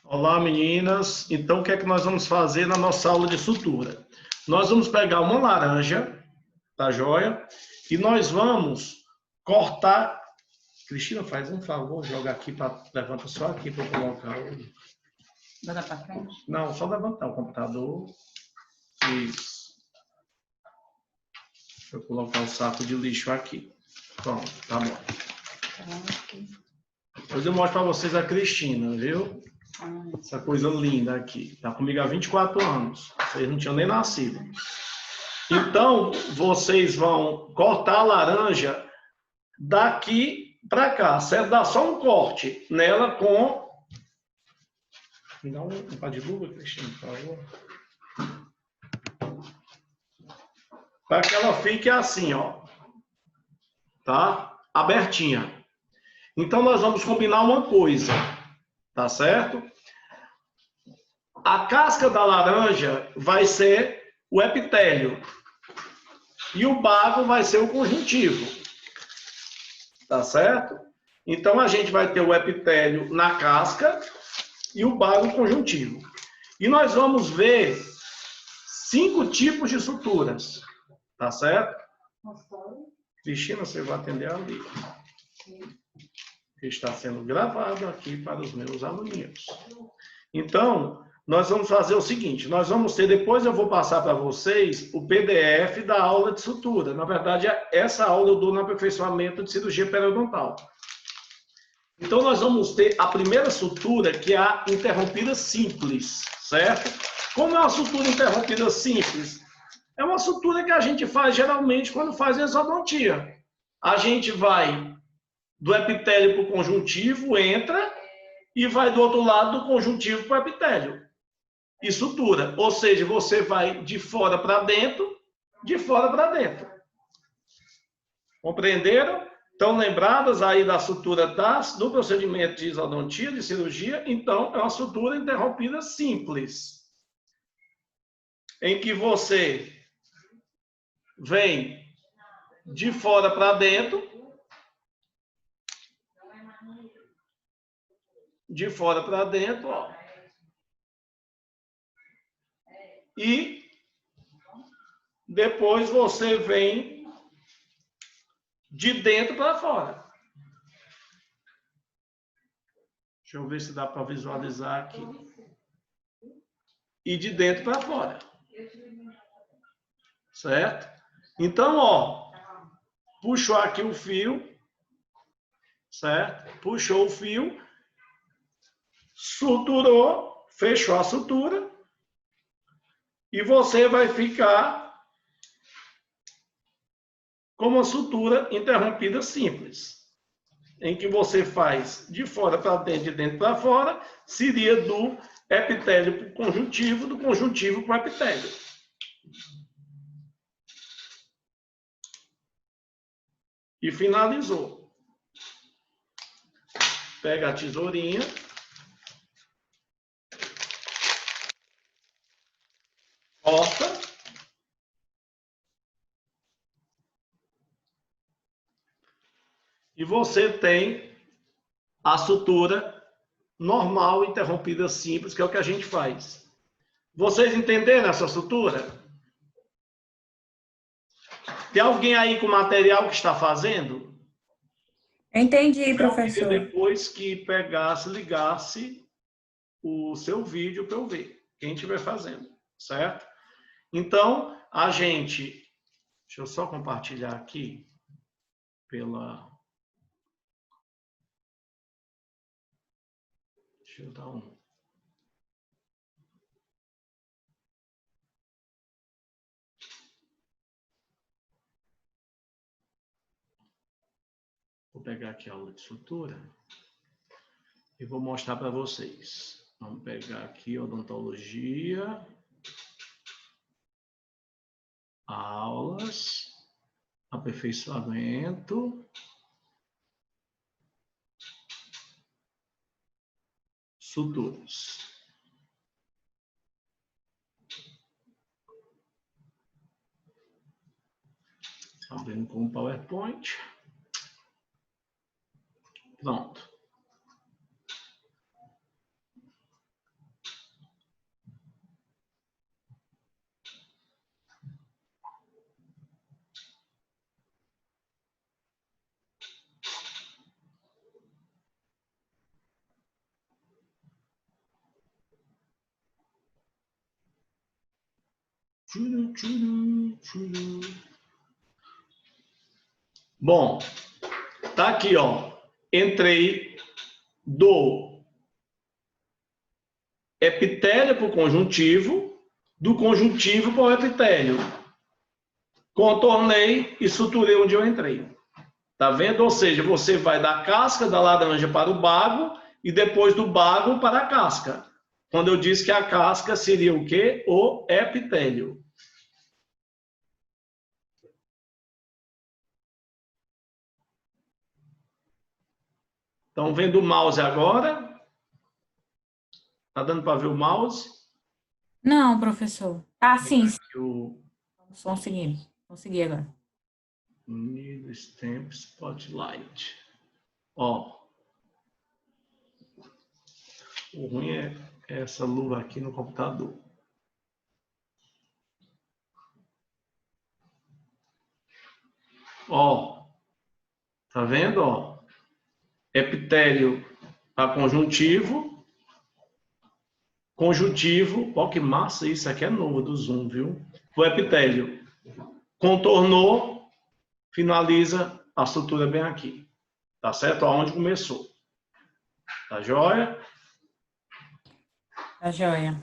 Olá, meninas. Então, o que é que nós vamos fazer na nossa aula de sutura? Nós vamos pegar uma laranja, tá joia? E nós vamos cortar. Cristina, faz um favor, joga aqui para levanta só aqui para eu colocar o. Bota para frente? Não, só levantar o computador. Isso. Deixa eu colocar o saco de lixo aqui. Pronto, tá bom. Depois eu mostro para vocês a Cristina, viu? Essa coisa linda aqui. Tá comigo há 24 anos. Vocês não tinham nem nascido. Então, vocês vão cortar a laranja daqui para cá, certo? Dá só um corte nela com... Me dá um pá de luva, Cristina, por favor. Para que ela fique assim, ó. Tá? Abertinha. Então, nós vamos combinar uma coisa. Tá certo? A casca da laranja vai ser o epitélio. E o bago vai ser o conjuntivo. Tá certo? Então, a gente vai ter o epitélio na casca e o bago conjuntivo. E nós vamos ver 5 tipos de suturas. Tá certo? Cristina, você vai atender ali. Que está sendo gravado aqui para os meus aluninhos. Então, nós vamos fazer o seguinte, nós vamos ter, depois eu vou passar para vocês o PDF da aula de sutura. Na verdade, essa aula eu dou no aperfeiçoamento de cirurgia periodontal. Então, nós vamos ter a primeira sutura, que é a interrompida simples, certo? Como é uma sutura interrompida simples? É uma sutura que a gente faz geralmente quando faz exodontia. A gente vai do epitélio para o conjuntivo, entra, e vai do outro lado do conjuntivo para o epitélio. E sutura. Ou seja, você vai de fora para dentro, de fora para dentro. Compreenderam? Estão lembradas aí da sutura do procedimento de exodontia, de cirurgia? Então, é uma sutura interrompida simples. Em que você vem de fora para dentro, de fora para dentro, ó. E depois você vem de dentro para fora. Deixa eu ver se dá para visualizar aqui. E de dentro para fora. Certo? Então, ó, puxou aqui o fio, certo? Puxou o fio, suturou, fechou a sutura, e você vai ficar com uma sutura interrompida simples, em que você faz de fora para dentro, de dentro para fora, seria do epitélio para o conjuntivo, do conjuntivo para o epitélio. E finalizou. Pega a tesourinha. Corta. E você tem a sutura normal, interrompida simples, que é o que a gente faz. Vocês entenderam essa sutura? Tem alguém aí com material que está fazendo? Entendi, professor. Eu queria depois que pegasse, ligasse o seu vídeo para eu ver quem estiver fazendo, certo? Então, a gente... Deixa eu só compartilhar aqui pela... Deixa eu dar um... Vou pegar aqui a aula de sutura e vou mostrar para vocês. Vamos pegar aqui odontologia, aulas, aperfeiçoamento, suturas. Abrindo com o PowerPoint. Pronto. Bom, tá aqui, ó. Entrei do epitélio para o conjuntivo, do conjuntivo para o epitélio. Contornei e suturei onde eu entrei. Tá vendo? Ou seja, você vai da casca da laranja para o bago e depois do bago para a casca. Quando eu disse que a casca seria o quê? O epitélio. Estão vendo o mouse agora? Tá dando para ver o mouse? Não, professor. Ah, sim, sim. O Consegui. Consegui agora. Need Stamp Spotlight. Ó. O ruim é essa luva aqui no computador. Ó. Tá vendo, ó? Epitélio a conjuntivo. Conjuntivo. Ó, que massa isso aqui é novo do Zoom, viu? O epitélio. Contornou, finaliza a sutura bem aqui. Tá certo? Aonde começou. Tá joia? Tá joia.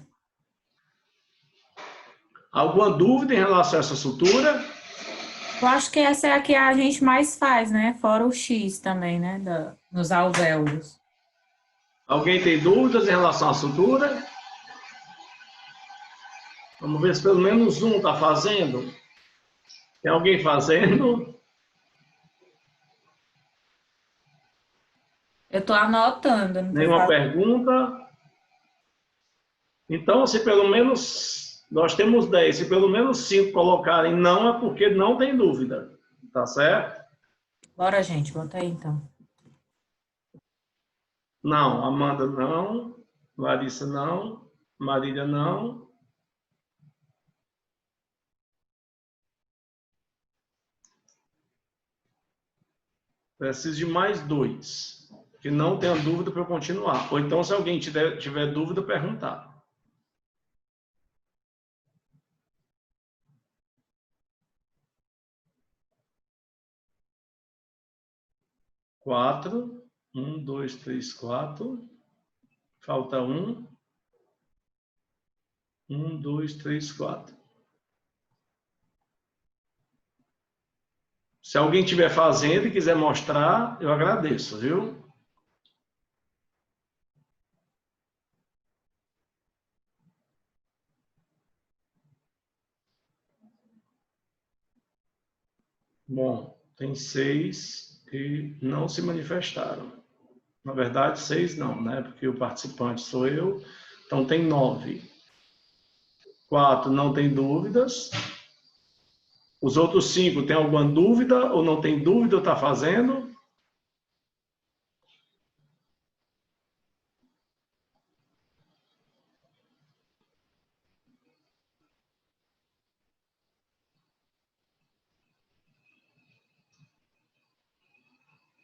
Alguma dúvida em relação a essa sutura? Eu acho que essa é a que a gente mais faz, né? Fora o X também, né? Nos alvéolos. Alguém tem dúvidas em relação à sutura? Vamos ver se pelo menos um está fazendo. Tem alguém fazendo? Eu estou anotando, não tô Nenhuma fazendo. pergunta? Então, se pelo menos nós temos 10, se pelo menos 5 colocarem não, é porque não tem dúvida. Tá certo? Bora, gente, bota aí então. Não, Amanda não, Larissa não, Marília não. Preciso de mais 2, que não tenha dúvida para eu continuar. Ou então, se alguém tiver dúvida, perguntar. 4, 1, 2, 3, 4. Falta 1. 1, 2, 3, 4. Se alguém estiver fazendo e quiser mostrar, eu agradeço, viu? Bom, tem 6 que não se manifestaram. Na verdade, 6 não, né? Porque o participante sou eu. Então, tem 9. 4 não tem dúvidas. Os outros 5 têm alguma dúvida ou não tem dúvida ou está fazendo?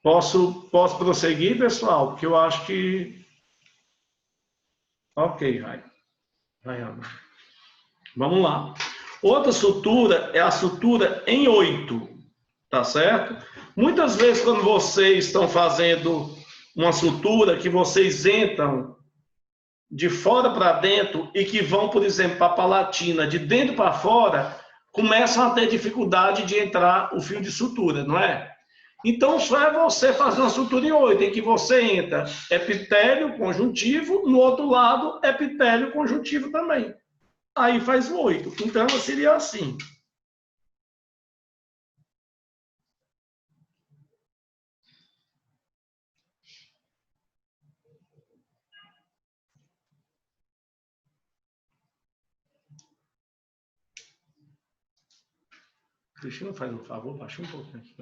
Posso prosseguir, pessoal? Porque eu acho que... Ok, Rayana. Vamos lá. Outra sutura é a sutura em 8, tá certo? Muitas vezes, quando vocês estão fazendo uma sutura, que vocês entram de fora para dentro e que vão, por exemplo, para a palatina, de dentro para fora, começam a ter dificuldade de entrar o fio de sutura, não é? Então, só é você fazer uma sutura em 8, em que você entra epitélio conjuntivo, no outro lado, epitélio conjuntivo também. Aí faz o 8. Então, ela seria assim. Cristina, faz um favor, baixa um pouquinho aqui.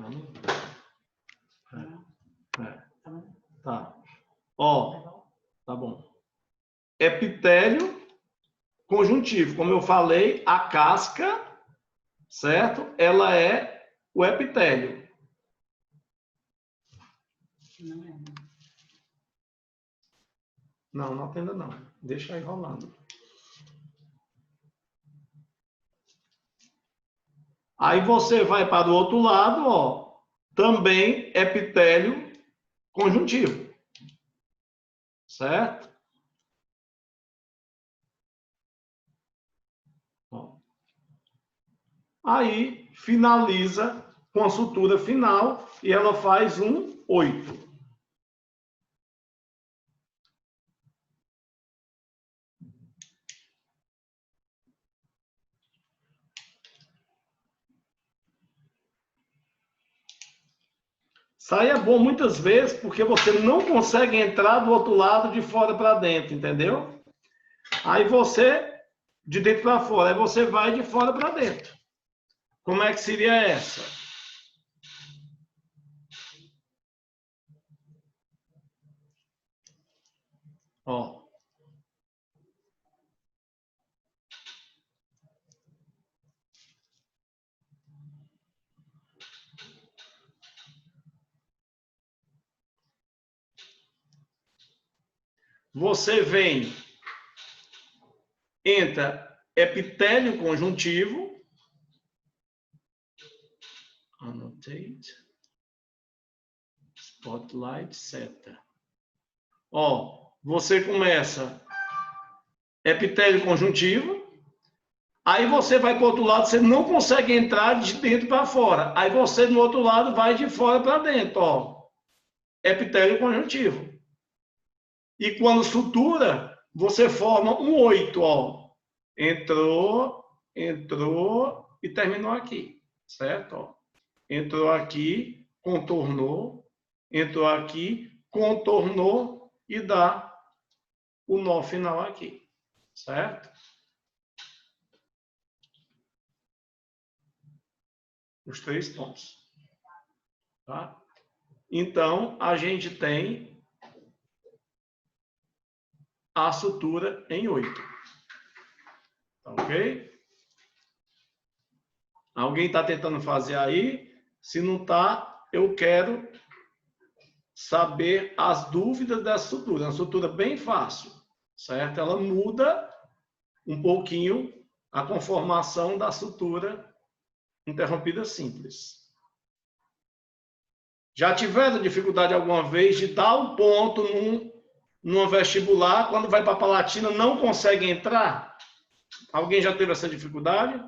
Tá. Ó, tá bom. Epitélio conjuntivo. Como eu falei, a casca, certo? Ela é o epitélio. Não atenda não. Deixa aí rolando. Aí você vai para o outro lado, ó, também epitélio conjuntivo. Certo? Ó. Aí finaliza com a sutura final e ela faz um 8. Isso aí é bom muitas vezes porque você não consegue entrar do outro lado de fora para dentro, entendeu? Aí você, de dentro para fora, aí você vai de fora para dentro. Como é que seria essa? Ó. Você vem, entra epitélio conjuntivo, annotate, spotlight, seta. Ó, você começa epitélio conjuntivo, aí você vai para o outro lado, você não consegue entrar de dentro para fora. Aí você, no outro lado, vai de fora para dentro, ó. Epitélio conjuntivo. E quando sutura, você forma um 8, ó. Entrou, entrou e terminou aqui, certo? Ó. Entrou aqui, contornou, entrou aqui, contornou e dá o nó final aqui, certo? Os 3 pontos. Tá? Então, a gente tem a sutura em 8. Tá ok? Alguém está tentando fazer aí? Se não está, eu quero saber as dúvidas dessa sutura. É uma sutura bem fácil, certo? Ela muda um pouquinho a conformação da sutura interrompida simples. Já tiveram dificuldade alguma vez de dar um ponto numa vestibular, quando vai para a Palatina não consegue entrar? Alguém já teve essa dificuldade?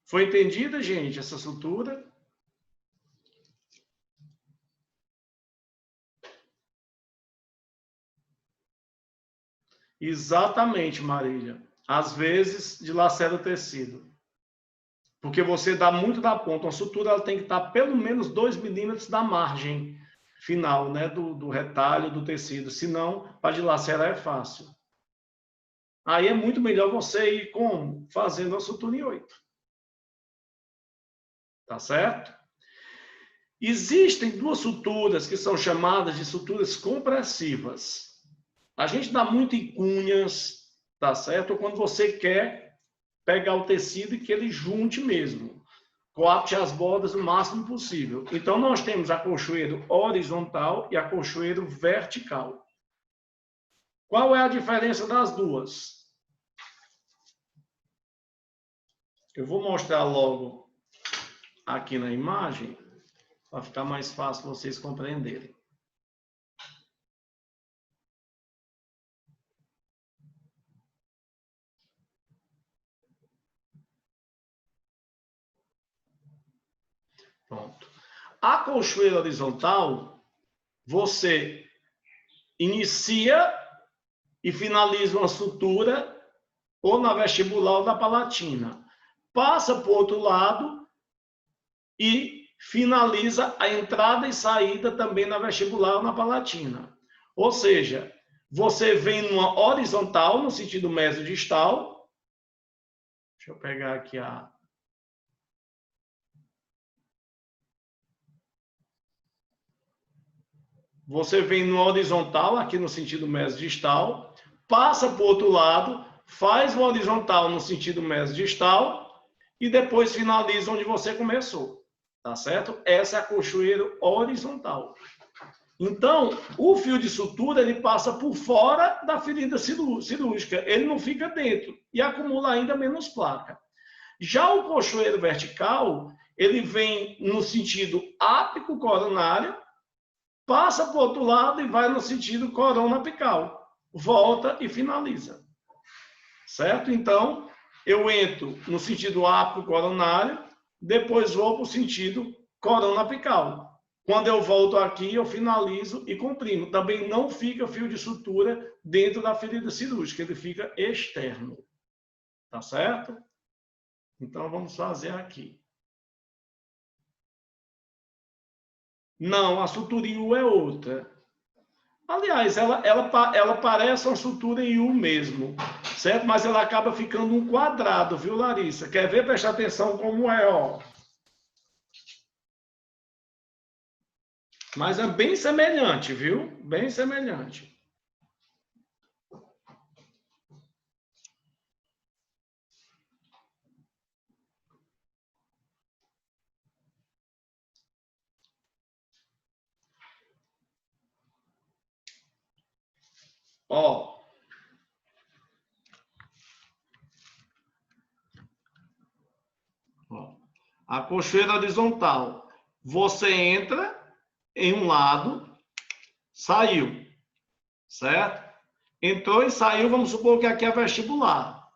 Foi entendida, gente, essa sutura? Exatamente, Marília. Às vezes, dilacera o tecido. Porque você dá muito da ponta. Uma sutura ela tem que estar pelo menos 2 milímetros da margem final, né, do retalho do tecido. Senão, para dilacerar é fácil. Aí é muito melhor você ir como? Fazendo a sutura em 8. Tá certo? Existem 2 suturas que são chamadas de suturas compressivas. A gente dá muito em cunhas, tá certo? Ou quando você quer pegar o tecido e que ele junte mesmo. Coapte as bordas o máximo possível. Então, nós temos acolchoeiro horizontal e acolchoeiro vertical. Qual é a diferença das duas? Eu vou mostrar logo aqui na imagem, para ficar mais fácil vocês compreenderem. Pronto. A colchoeira horizontal, você inicia e finaliza uma sutura ou na vestibular ou na palatina. Passa para o outro lado e finaliza a entrada e saída também na vestibular ou na palatina. Ou seja, você vem numa horizontal, no sentido mesodistal. Deixa eu pegar aqui a... Você vem no horizontal, aqui no sentido mesodistal, passa para o outro lado, faz o horizontal no sentido mesodistal e depois finaliza onde você começou. Tá certo? Essa é a cochoeira horizontal. Então, o fio de sutura, ele passa por fora da ferida cirúrgica. Ele não fica dentro e acumula ainda menos placa. Já o cochoeiro vertical, ele vem no sentido ápico coronário, passa para o outro lado e vai no sentido corona apical. Volta e finaliza. Certo? Então, eu entro no sentido ápico coronário, depois vou para o sentido corona apical. Quando eu volto aqui, eu finalizo e comprimo. Também não fica fio de sutura dentro da ferida cirúrgica, ele fica externo. Tá certo? Então, vamos fazer aqui. Não, a sutura em U é outra. Aliás, ela parece uma sutura em U mesmo, certo? Mas ela acaba ficando um quadrado, viu, Larissa? Quer ver? Presta atenção como é, ó. Mas é bem semelhante, viu? Bem semelhante. Ó. A cocheira horizontal. Você entra em um lado, saiu, certo? Entrou e saiu, vamos supor que aqui é vestibular.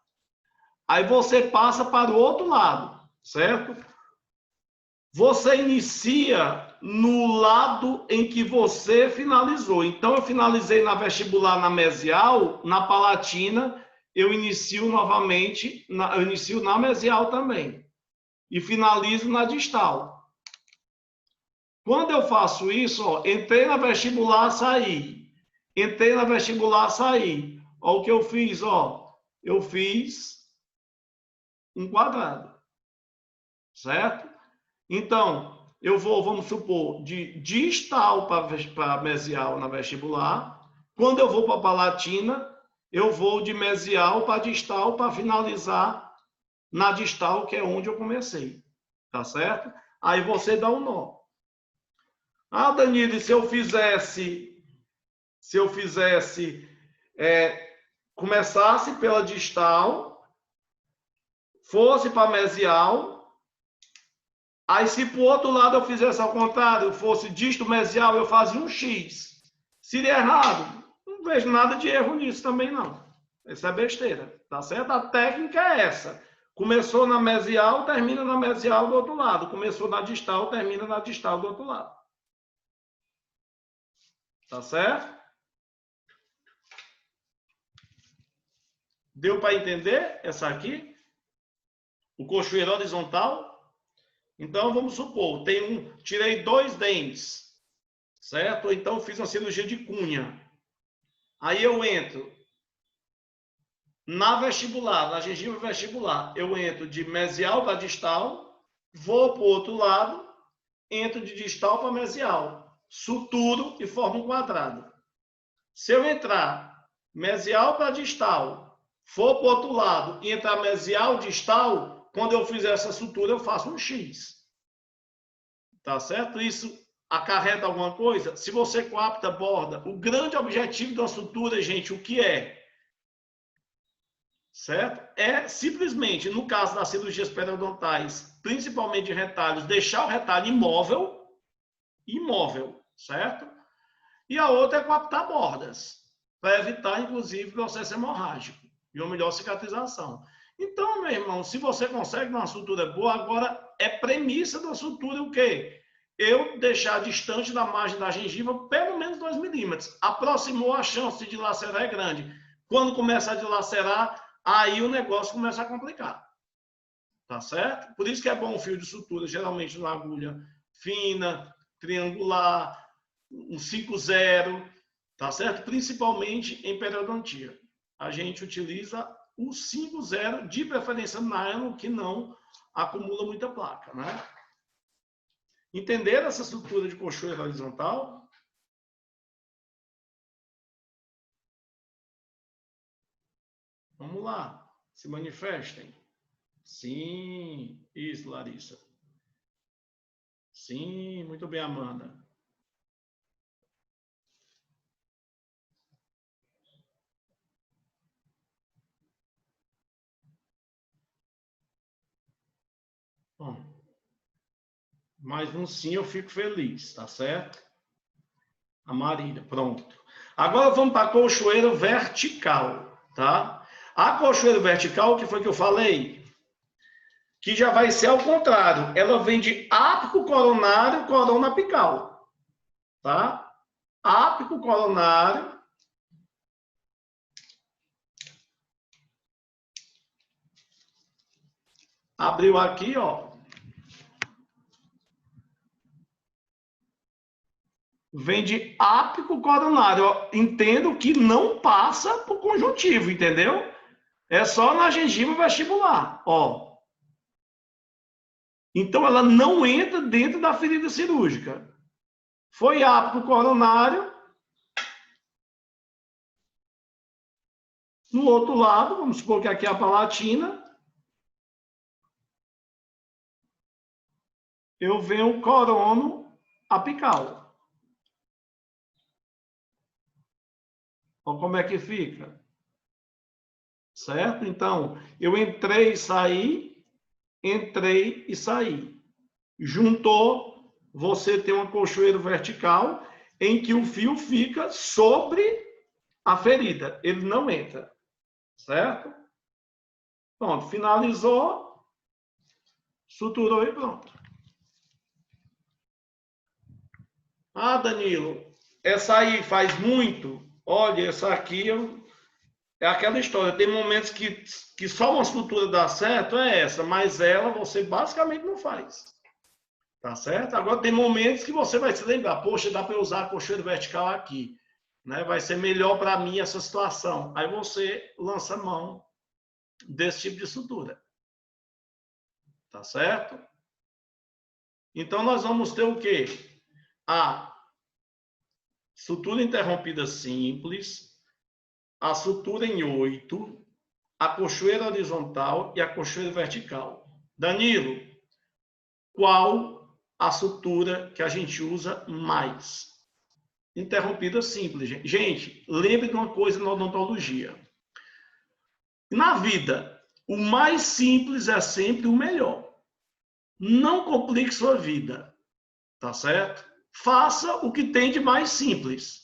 Aí você passa para o outro lado, certo? Você inicia no lado em que você finalizou. Então, eu finalizei na vestibular, na mesial, na palatina, eu inicio novamente, eu inicio na mesial também. E finalizo na distal. Quando eu faço isso, ó, entrei na vestibular, saí. Entrei na vestibular, saí. Ó, o que eu fiz, ó. Eu fiz um quadrado. Certo? Então, eu vou, vamos supor, de distal para mesial na vestibular. Quando eu vou para a palatina, eu vou de mesial para distal para finalizar na distal, que é onde eu comecei. Tá certo? Aí você dá um nó. Ah, Danilo, se eu fizesse, começasse pela distal, fosse para mesial, aí se para o outro lado eu fizesse ao contrário, fosse disto mesial, eu fazia um X. Seria errado? Não vejo nada de erro nisso também, não. Isso é besteira, tá certo? A técnica é essa. Começou na mesial, termina na mesial do outro lado. Começou na distal, termina na distal do outro lado. Tá certo? Deu para entender essa aqui? O cochoeiro horizontal? Então, vamos supor, tirei 2 dentes, certo? Ou então fiz uma cirurgia de cunha. Aí eu entro na vestibular, na gengiva vestibular. Eu entro de mesial para distal, vou para o outro lado, entro de distal para mesial, suturo e formo um quadrado. Se eu entrar mesial para distal, for para o outro lado e entrar mesial distal, quando eu fizer essa sutura, eu faço um X. Tá certo? Isso acarreta alguma coisa? Se você coapta borda, o grande objetivo da sutura, gente, o que é? Certo? É simplesmente, no caso das cirurgias periodontais, principalmente de retalhos, deixar o retalho imóvel, certo? E a outra é coaptar bordas, para evitar, inclusive, processo hemorrágico e uma melhor cicatrização. Então, meu irmão, se você consegue uma sutura boa, agora é premissa da sutura o quê? Eu deixar distante da margem da gengiva pelo menos 2 milímetros. Aproximou, a chance de dilacerar é grande. Quando começa a dilacerar, aí o negócio começa a complicar. Tá certo? Por isso que é bom o fio de sutura, geralmente uma agulha fina, triangular, um 5-0, tá certo? Principalmente em periodontia. A gente utiliza o 5-0, de preferência nylon, que não acumula muita placa, né? Entenderam essa estrutura de cochoeira horizontal? Vamos lá. Se manifestem. Sim. Isso, Larissa. Sim, muito bem, Amanda. Bom, mais um sim eu fico feliz, tá certo? A Marília, pronto. Agora vamos para a colchoeira vertical, tá? A colchoeira vertical, o que foi que eu falei? Que já vai ser ao contrário. Ela vem de ápico coronário, corona apical, tá? Ápico coronário. Abriu aqui, ó. Vem de ápico coronário. Entendo que não passa por conjuntivo, entendeu? É só na gengiva vestibular, ó. Então ela não entra dentro da ferida cirúrgica. Foi ápico coronário. No outro lado, vamos supor que aqui é a palatina. Eu venho corono apical. Olha como é que fica. Certo? Então, eu entrei e saí, entrei e saí. Juntou, você tem uma colchoeira vertical em que o fio fica sobre a ferida. Ele não entra. Certo? Pronto, finalizou, suturou e pronto. Ah, Danilo, essa aí faz muito? Olha, essa aqui é aquela história. Tem momentos que só uma sutura dá certo, é essa, mas ela você basicamente não faz. Tá certo? Agora tem momentos que você vai se lembrar, poxa, dá para eu usar a colchoeira vertical aqui. Né? Vai ser melhor para mim essa situação. Aí você lança mão desse tipo de sutura. Tá certo? Então nós vamos ter o quê? A sutura interrompida simples, a sutura em 8, a cochoeira horizontal e a cochoeira vertical. Danilo, qual a sutura que a gente usa mais? Interrompida simples. Gente, lembre de uma coisa na odontologia. Na vida, o mais simples é sempre o melhor. Não complique sua vida, tá certo? Faça o que tem de mais simples.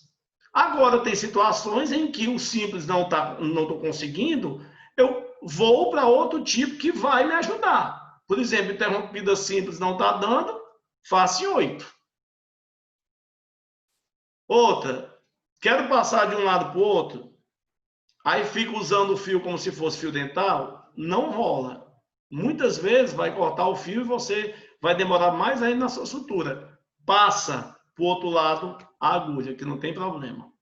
Agora, tem situações em que o simples não estou conseguindo, eu vou para outro tipo que vai me ajudar. Por exemplo, interrompida simples não está dando, faça em 8. Outra, quero passar de um lado para o outro, aí fico usando o fio como se fosse fio dental, não rola. Muitas vezes vai cortar o fio e você vai demorar mais ainda na sua sutura. Passa para o outro lado a agulha, que não tem problema.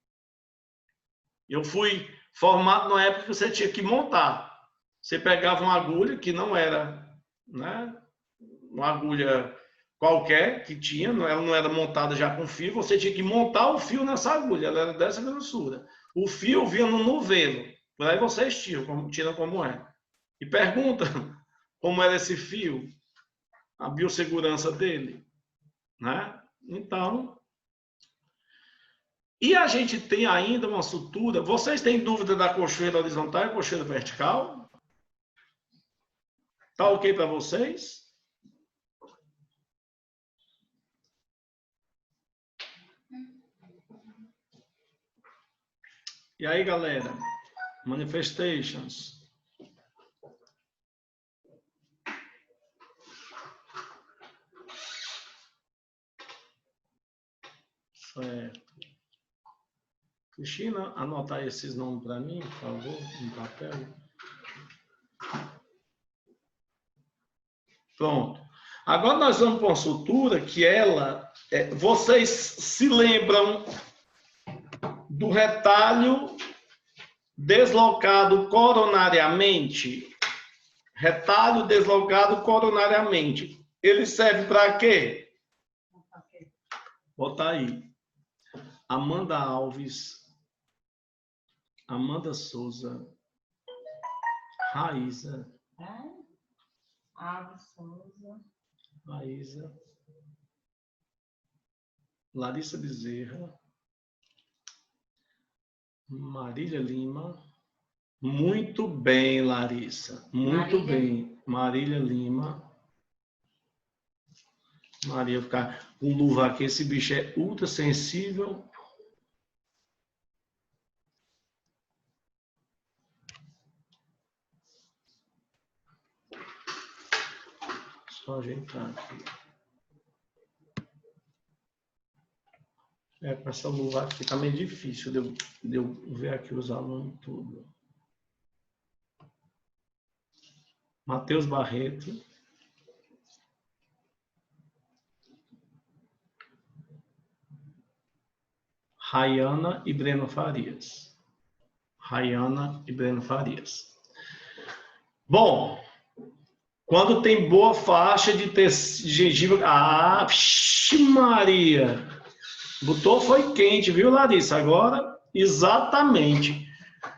Eu fui formado na época que você tinha que montar. Você pegava uma agulha que não era, né, uma agulha qualquer que tinha, ela não era montada já com fio, você tinha que montar o fio nessa agulha, ela era dessa grossura. O fio vinha no novelo, por aí você tira como é. E pergunta como era esse fio, a biossegurança dele, né? Então, e a gente tem ainda uma sutura. Vocês têm dúvida da cochoeira horizontal e cochoeira vertical? Tá ok para vocês? E aí, galera? Manifestations. Certo. Cristina, anotar esses nomes para mim, por favor, no papel. Pronto. Agora nós vamos para uma sutura que ela... vocês se lembram do retalho deslocado coronariamente? Retalho deslocado coronariamente. Ele serve para quê? Bota aí. Amanda Alves, Amanda Souza, Raíza. Ave Souza. Raíza. Larissa Bezerra. Marília Lima. Muito bem, Larissa. Muito bem. Marília Lima. Maria, ficar com luva aqui. Esse bicho é ultra sensível. Só ajeitar aqui. Com essa luva aqui tá meio difícil de eu ver aqui os alunos tudo. Matheus Barreto. Rayana e Breno Farias. Rayana e Breno Farias. Bom, quando tem boa faixa de gengiva... Ah, Maria! Botou foi quente, viu, Larissa? Agora, exatamente.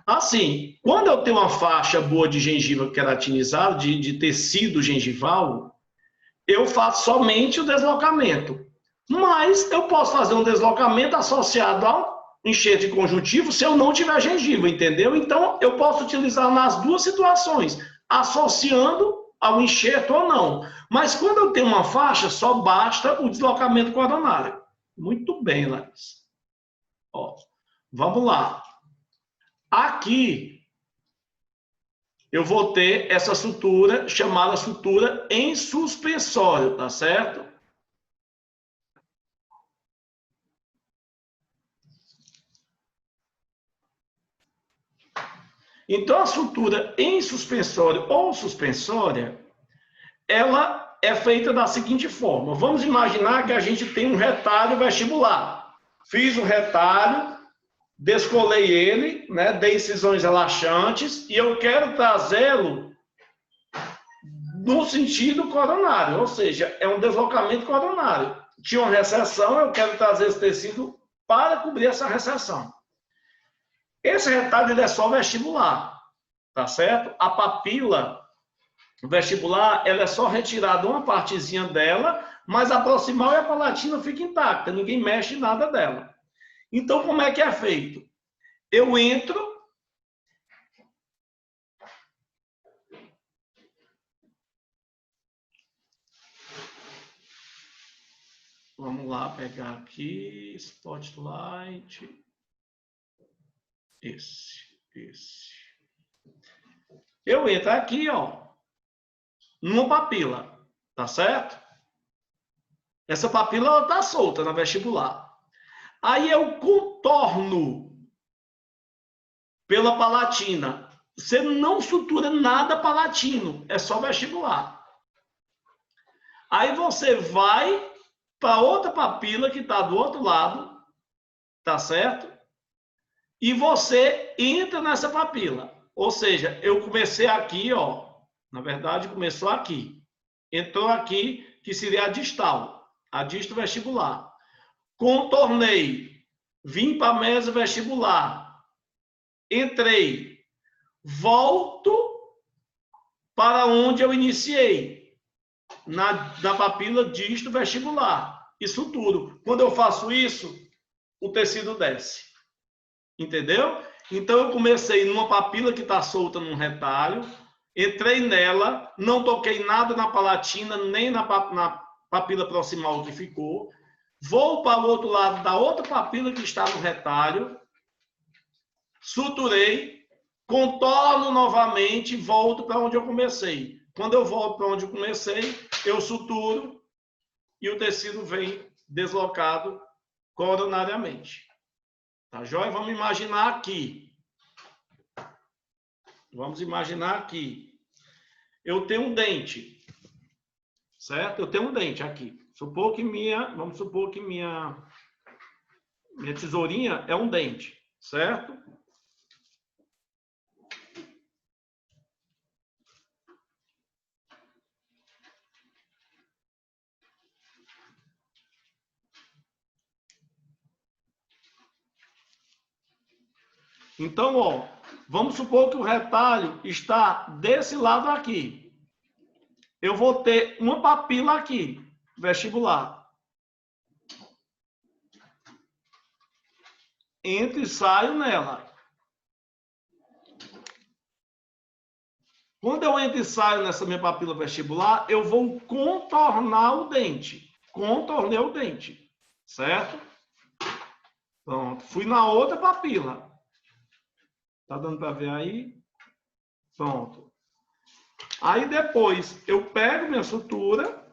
Assim, quando eu tenho uma faixa boa de gengiva queratinizada, de tecido gengival, eu faço somente o deslocamento. Mas eu posso fazer um deslocamento associado ao enxerto conjuntivo se eu não tiver gengiva, entendeu? Então, eu posso utilizar nas duas situações, associando ao enxerto ou não. Mas quando eu tenho uma faixa, só basta o deslocamento coronário. Muito bem, Larissa. Ó, vamos lá. Aqui, eu vou ter essa sutura chamada sutura em suspensório, tá certo? Então, a sutura em suspensório ou suspensória, ela é feita da seguinte forma. Vamos imaginar que a gente tem um retalho vestibular. Fiz o retalho, descolei ele, né, dei incisões relaxantes e eu quero trazê-lo no sentido coronário, ou seja, é um deslocamento coronário. Tinha uma recessão, eu quero trazer esse tecido para cobrir essa recessão. Esse retalho ele é só vestibular, tá certo? A papila vestibular, ela é só retirada uma partezinha dela, mas a proximal e a palatina fica intacta, ninguém mexe nada dela. Então, como é que é feito? Eu entro, vamos lá pegar aqui, Spotlight, esse. Eu entro aqui, ó, numa papila, tá certo? Essa papila, ela tá solta na vestibular. Aí eu contorno pela palatina. Você não sutura nada palatino, é só vestibular. Aí você vai para outra papila que está do outro lado, tá certo? E você entra nessa papila. Ou seja, eu comecei aqui, ó. Na verdade, começou aqui. Entrou aqui, que seria a distal, a disto vestibular. Contornei, vim para a mesa vestibular. Entrei, volto para onde eu iniciei, na papila disto vestibular. Isso tudo. Quando eu faço isso, o tecido desce. Entendeu? Então, eu comecei numa papila que está solta num retalho, entrei nela, não toquei nada na palatina, nem na papila proximal que ficou, vou para o outro lado da outra papila que está no retalho, suturei, contorno novamente e volto para onde eu comecei. Quando eu volto para onde eu comecei, eu suturo e o tecido vem deslocado coronariamente. Tá joia? Vamos imaginar aqui. Vamos imaginar aqui. Eu tenho um dente. Certo? Eu tenho um dente aqui. Vamos supor que minha tesourinha é um dente. Certo? Então, ó, Vamos supor que o retalho está desse lado aqui. Eu vou ter uma papila aqui, vestibular. Entro e saio nela. Quando eu entro e saio nessa minha papila vestibular, eu vou contornar o dente. Contornei o dente, certo? Pronto. Fui na outra papila. Tá dando para ver aí? Pronto. Aí depois eu pego minha sutura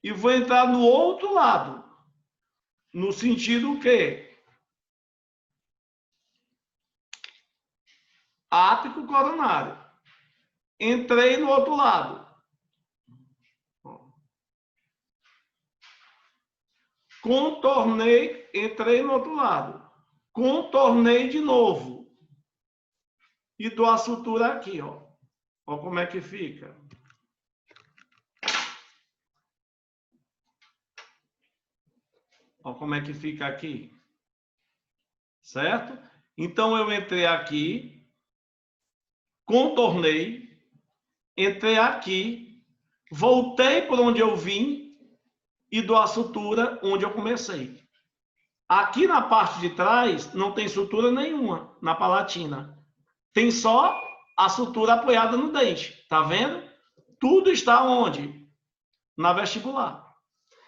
e vou entrar no outro lado. No sentido que ápico coronário. Entrei no outro lado. Contornei, entrei no outro lado. Contornei de novo. E dou a sutura aqui, ó. Ó como é que fica. Ó como é que fica aqui. Certo? Então, eu entrei aqui, contornei, entrei aqui, voltei por onde eu vim e dou a sutura onde eu comecei. Aqui na parte de trás não tem sutura nenhuma na palatina. Tem só a sutura apoiada no dente. Tá vendo? Tudo está onde? Na vestibular.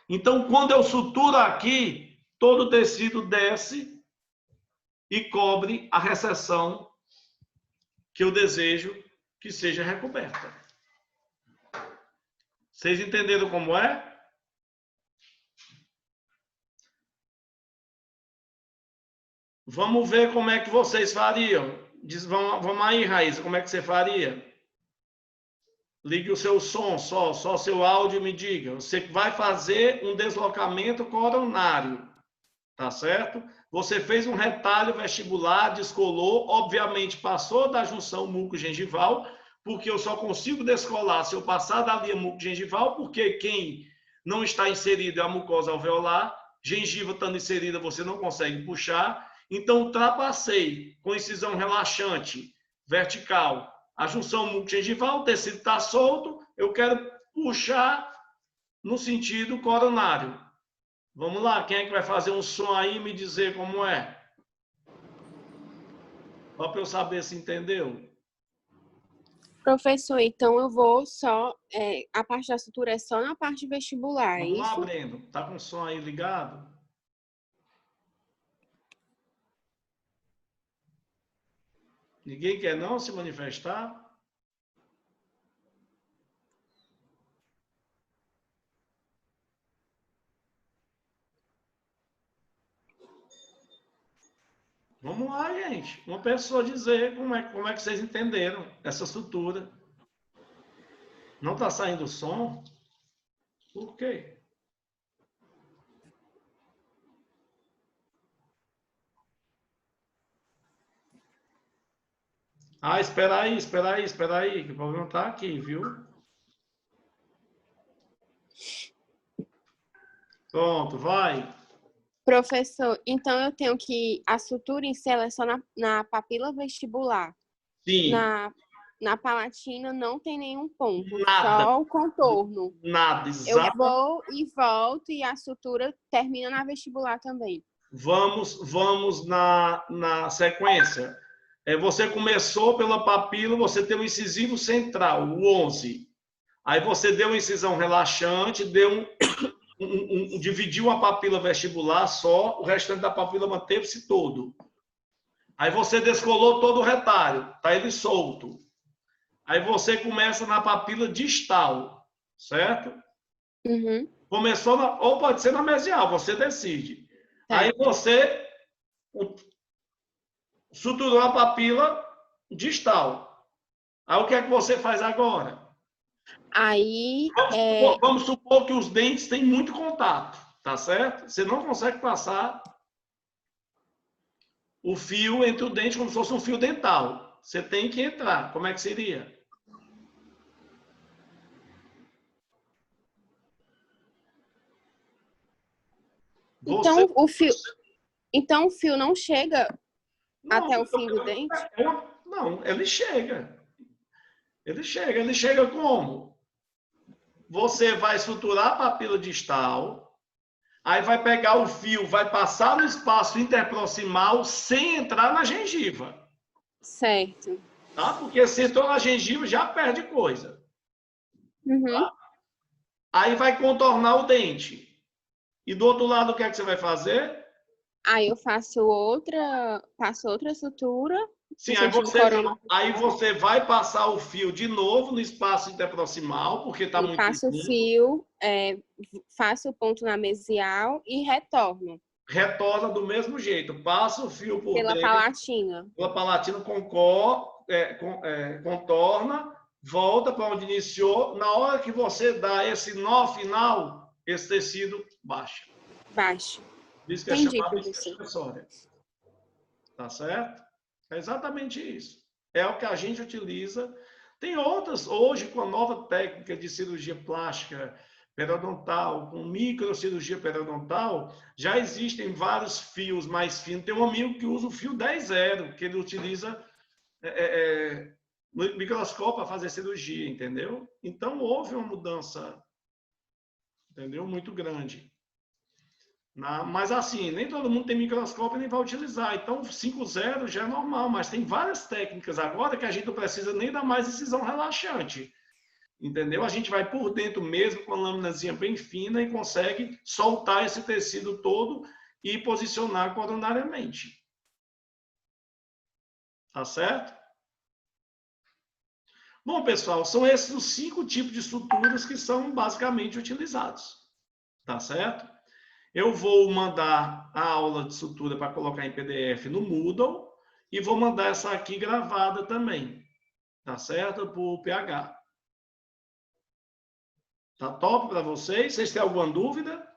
Então, quando eu suturo aqui, todo o tecido desce e cobre a recessão que eu desejo que seja recoberta. Vocês entenderam como é? Vamos ver como é que vocês fariam. Vamos aí, Raíssa, como é que você faria? Ligue o seu som, só seu áudio, me diga. Você vai fazer um deslocamento coronário, tá certo? Você fez um retalho vestibular, descolou, obviamente passou da junção muco-gengival, porque eu só consigo descolar se eu passar da linha muco-gengival, porque quem não está inserido é a mucosa alveolar, gengiva estando inserida você não consegue puxar, então ultrapassei com incisão relaxante vertical a junção muco-gengival, o tecido está solto, eu quero puxar no sentido coronário. Vamos lá, quem é que vai fazer um som aí e me dizer como é? Só para eu saber se entendeu. Professor, então eu vou só... a parte da sutura é só na parte vestibular, é Vamos lá, isso? Breno. Tá com o som aí ligado? Ninguém quer não se manifestar? Vamos lá, gente. Uma pessoa dizer como é que vocês entenderam essa sutura. Não está saindo som? Por quê? Ah, espera aí, que o problema está aqui, viu? Pronto, vai. Professor, então eu tenho que... A sutura em si, ela é só na papila vestibular. Sim. Na palatina não tem nenhum ponto, Nada. só o contorno. Nada, Eu exato. vou e volto e a sutura termina na vestibular também. Vamos na sequência. Você começou pela papila, você tem o incisivo central, o 11. Aí você deu uma incisão relaxante, dividiu a papila vestibular só, o restante da papila manteve-se todo. Aí você descolou todo o retalho, tá ele solto. Aí você começa na papila distal, certo? Uhum. Começou ou pode ser na mesial, você decide. Aí você suturou a papila distal. Aí o que é que você faz agora? Aí... Vamos supor que os dentes têm muito contato, tá certo? Você não consegue passar o fio entre o dente como se fosse um fio dental. Você tem que entrar. Como é que seria? Então o fio não chega Não, até o fim do dente? Não, ele chega. Ele chega como? Você vai suturar a papila distal, aí vai pegar o fio, vai passar no espaço interproximal sem entrar na gengiva. Certo. Tá? Porque se entrou na gengiva, já perde coisa. Uhum. Tá? Aí vai contornar o dente. E do outro lado, o que é que você vai fazer? Aí eu passo outra sutura. Sim, aí você vai passar o fio de novo no espaço interproximal, porque está muito passo o fio, faço o ponto na mesial e retorno. Retorna do mesmo jeito. Passa o fio por Pela dentro. palatina. Pela palatina, contorna, volta para onde iniciou. Na hora que você dá esse nó final, esse tecido baixa. Baixa. Isso que é chamado de acessória. Tá certo? É exatamente isso. É o que a gente utiliza. Tem outras, hoje, com a nova técnica de cirurgia plástica periodontal, com microcirurgia periodontal, já existem vários fios mais finos. Tem um amigo que usa o fio 10-0, que ele utiliza no microscópio para fazer cirurgia, entendeu? Então, houve uma mudança, entendeu? Muito grande. Mas assim, nem todo mundo tem microscópio e nem vai utilizar. Então, 5-0 já é normal, mas tem várias técnicas agora que a gente não precisa nem dar mais incisão relaxante. Entendeu? A gente vai por dentro mesmo com a laminazinha bem fina e consegue soltar esse tecido todo e posicionar coronariamente. Tá certo? Bom, pessoal, são esses os 5 tipos de suturas que são basicamente utilizados. Tá certo? Eu vou mandar a aula de sutura para colocar em PDF no Moodle e vou mandar essa aqui gravada também. Tá certo? Por PH. Tá top para vocês? Vocês têm alguma dúvida?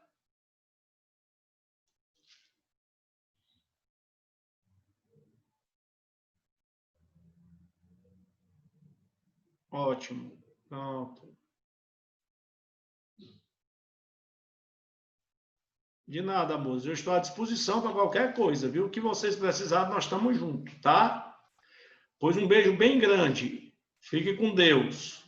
Ótimo. Pronto. De nada, amor. Eu estou à disposição para qualquer coisa, viu? O que vocês precisarem, nós estamos juntos, tá? Pois um beijo bem grande. Fique com Deus.